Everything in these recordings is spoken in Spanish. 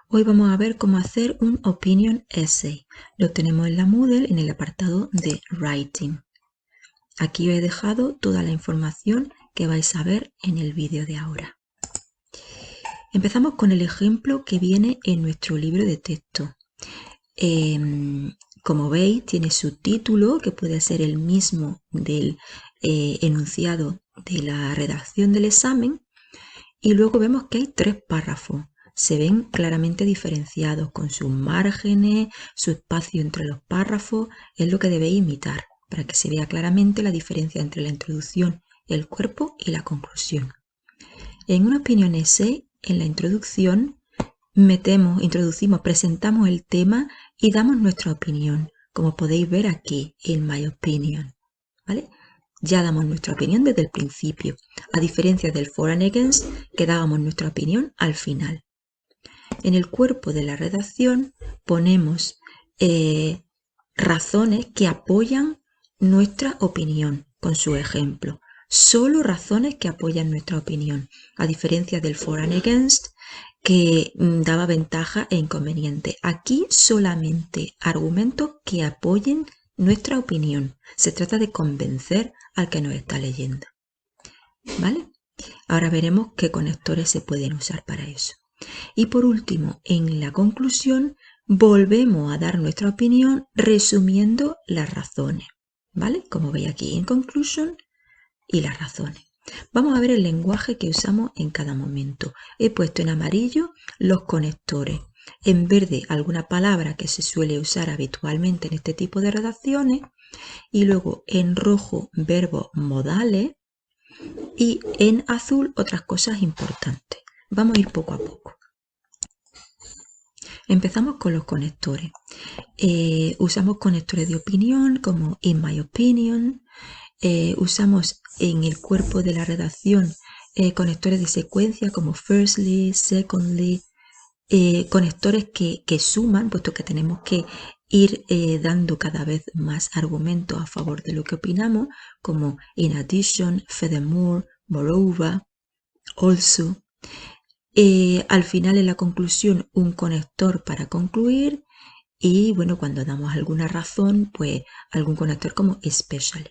Hoy vamos a ver cómo hacer un Opinion Essay. Lo tenemos en la Moodle en el apartado de Writing. Aquí os he dejado toda la información que vais a ver en el vídeo de ahora. Empezamos con el ejemplo que viene en nuestro libro de texto. Como veis, tiene su título, que puede ser el mismo del enunciado de la redacción del examen. Y luego vemos que hay 3 párrafos. Se ven claramente diferenciados con sus márgenes, su espacio entre los párrafos. Es lo que debéis imitar para que se vea claramente la diferencia entre la introducción, el cuerpo y la conclusión. En una opinion essay, en la introducción, presentamos el tema y damos nuestra opinión, como podéis ver aquí en My Opinion, ¿vale? Ya damos nuestra opinión desde el principio, a diferencia del for and against, que dábamos nuestra opinión al final. En el cuerpo de la redacción ponemos razones que apoyan nuestra opinión con su ejemplo. Solo razones que apoyan nuestra opinión, a diferencia del for and against, que daba ventaja e inconveniente. Aquí solamente argumentos que apoyen nuestra opinión. Se trata de convencer al que nos está leyendo. ¿Vale? Ahora veremos qué conectores se pueden usar para eso. Y por último, en la conclusión, volvemos a dar nuestra opinión resumiendo las razones. ¿Vale? Como veis aquí, in conclusion y las razones. Vamos a ver el lenguaje que usamos en cada momento. He puesto en amarillo los conectores. En verde alguna palabra que se suele usar habitualmente en este tipo de redacciones. Y luego en rojo verbos modales. Y en azul otras cosas importantes. Vamos a ir poco a poco. Empezamos con los conectores. Usamos conectores de opinión como in my opinion. Usamos en el cuerpo de la redacción conectores de secuencia como firstly, secondly, conectores que suman, puesto que tenemos que ir dando cada vez más argumentos a favor de lo que opinamos, como in addition, furthermore, moreover, also. Al final, en la conclusión, un conector para concluir y, bueno, cuando damos alguna razón, pues algún conector como especially.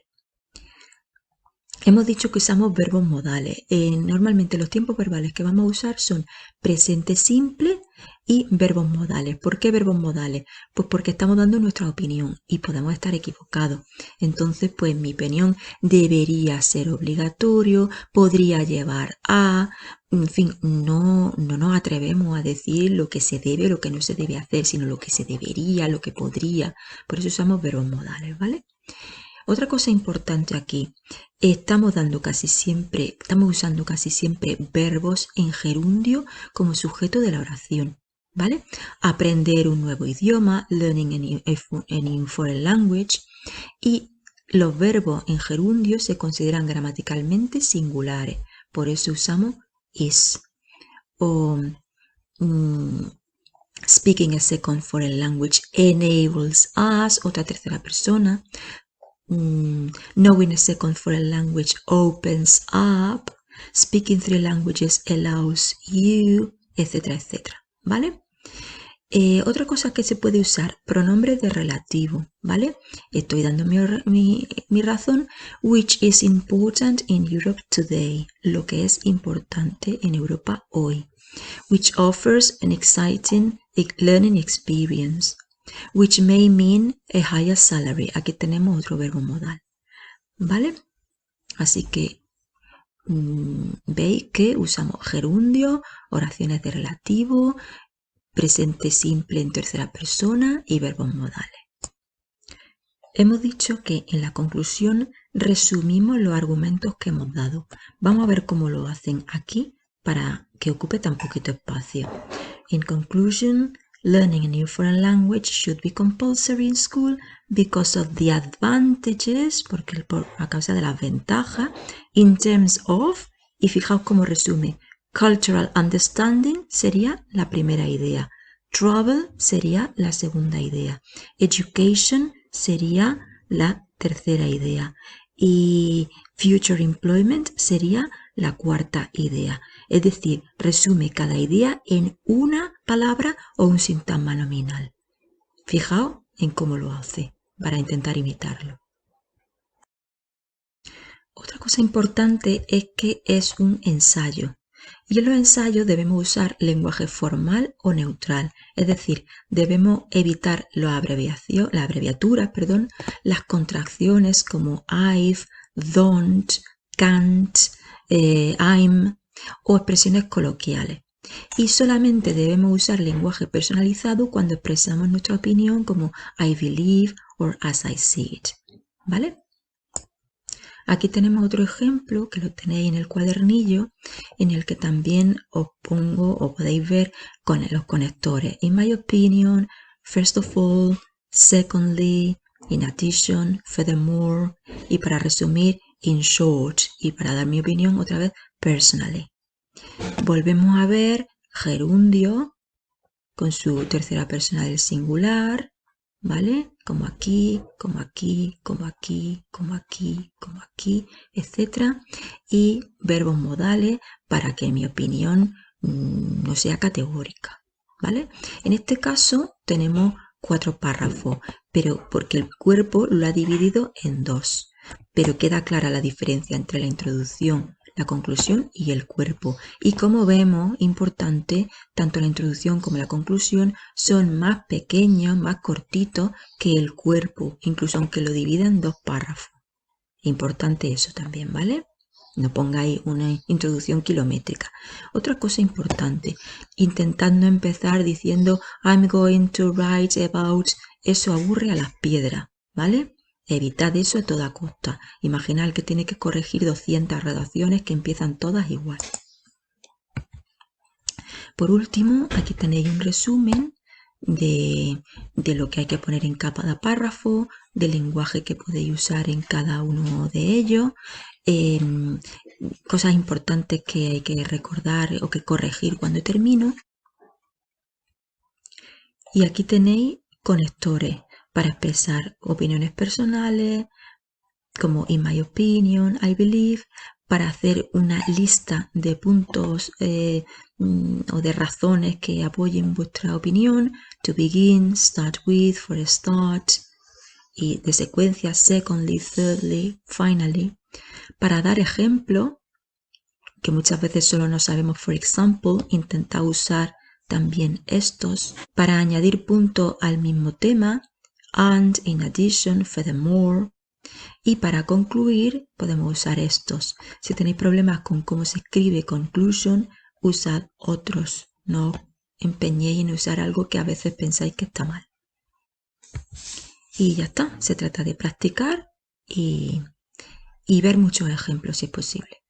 Hemos dicho que usamos verbos modales. Normalmente los tiempos verbales que vamos a usar son presente simple y verbos modales. ¿Por qué verbos modales? Pues porque estamos dando nuestra opinión y podemos estar equivocados. Entonces, pues mi opinión debería ser obligatorio, podría llevar a... En fin, no nos atrevemos a decir lo que se debe o lo que no se debe hacer, sino lo que se debería, lo que podría. Por eso usamos verbos modales, ¿vale? Otra cosa importante aquí, estamos usando casi siempre verbos en gerundio como sujeto de la oración, ¿vale? Aprender un nuevo idioma, learning a new foreign language, y los verbos en gerundio se consideran gramaticalmente singulares, por eso usamos is. O speaking a second foreign language enables us, otra tercera persona. Knowing a second foreign language opens up. Speaking 3 languages allows you, etcétera, etcétera, ¿vale? Otra cosa que se puede usar, pronombres de relativo, ¿vale? Estoy dando mi razón. Which is important in Europe today, lo que es importante en Europa hoy. Which offers an exciting learning experience. Which may mean a higher salary. Aquí tenemos otro verbo modal, ¿vale? Así que veis que usamos gerundio, oraciones de relativo, presente simple en tercera persona y verbos modales. Hemos dicho que en la conclusión resumimos los argumentos que hemos dado. Vamos a ver cómo lo hacen aquí para que ocupe tan poquito espacio. In conclusion, learning a new foreign language should be compulsory in school because of the advantages, a causa de las ventajas, in terms of, y fijaos cómo resume, cultural understanding sería la primera idea, travel sería la segunda idea, education sería la tercera idea y future employment sería la cuarta idea. Es decir, resume cada idea en una palabra o un sintagma nominal. Fijaos en cómo lo hace para intentar imitarlo. Otra cosa importante es que es un ensayo. Y en los ensayos debemos usar lenguaje formal o neutral, es decir, debemos evitar las abreviaturas, las contracciones como I've, don't, can't, I'm o expresiones coloquiales. Y solamente debemos usar lenguaje personalizado cuando expresamos nuestra opinión como I believe or as I see it. ¿Vale? Aquí tenemos otro ejemplo que lo tenéis en el cuadernillo, en el que también os pongo o podéis ver con los conectores. In my opinion, first of all, secondly, in addition, furthermore, y para resumir, in short, y para dar mi opinión otra vez, personally. Volvemos a ver gerundio con su tercera persona del singular, ¿vale? Como aquí, como aquí, como aquí, como aquí, como aquí, etc. Y verbos modales para que mi opinión no sea categórica, ¿vale? En este caso tenemos 4 párrafos, pero porque el cuerpo lo ha dividido en 2. Pero queda clara la diferencia entre la introducción, la conclusión y el cuerpo. Y como vemos, importante, tanto la introducción como la conclusión son más pequeños, más cortitos que el cuerpo, incluso aunque lo divida en 2 párrafos. Importante eso también, ¿vale? No pongáis una introducción kilométrica. Otra cosa importante, intentad no empezar diciendo I'm going to write about, eso aburre a las piedras, ¿vale? Evitad eso a toda costa. Imaginad que tiene que corregir 200 redacciones que empiezan todas igual. Por último, aquí tenéis un resumen de lo que hay que poner en cada párrafo, del lenguaje que podéis usar en cada uno de ellos, cosas importantes que hay que recordar o que corregir cuando termino. Y aquí tenéis conectores para expresar opiniones personales, como in my opinion, I believe, para hacer una lista de puntos o de razones que apoyen vuestra opinión, to begin, start with, for a start, y de secuencia, secondly, thirdly, finally, para dar ejemplo, que muchas veces solo no sabemos, for example, intentad usar también estos, para añadir puntos al mismo tema, and, in addition, furthermore. Y para concluir podemos usar estos. Si tenéis problemas con cómo se escribe conclusion, usad otros. No empeñéis en usar algo que a veces pensáis que está mal. Y ya está. Se trata de practicar y ver muchos ejemplos si es posible.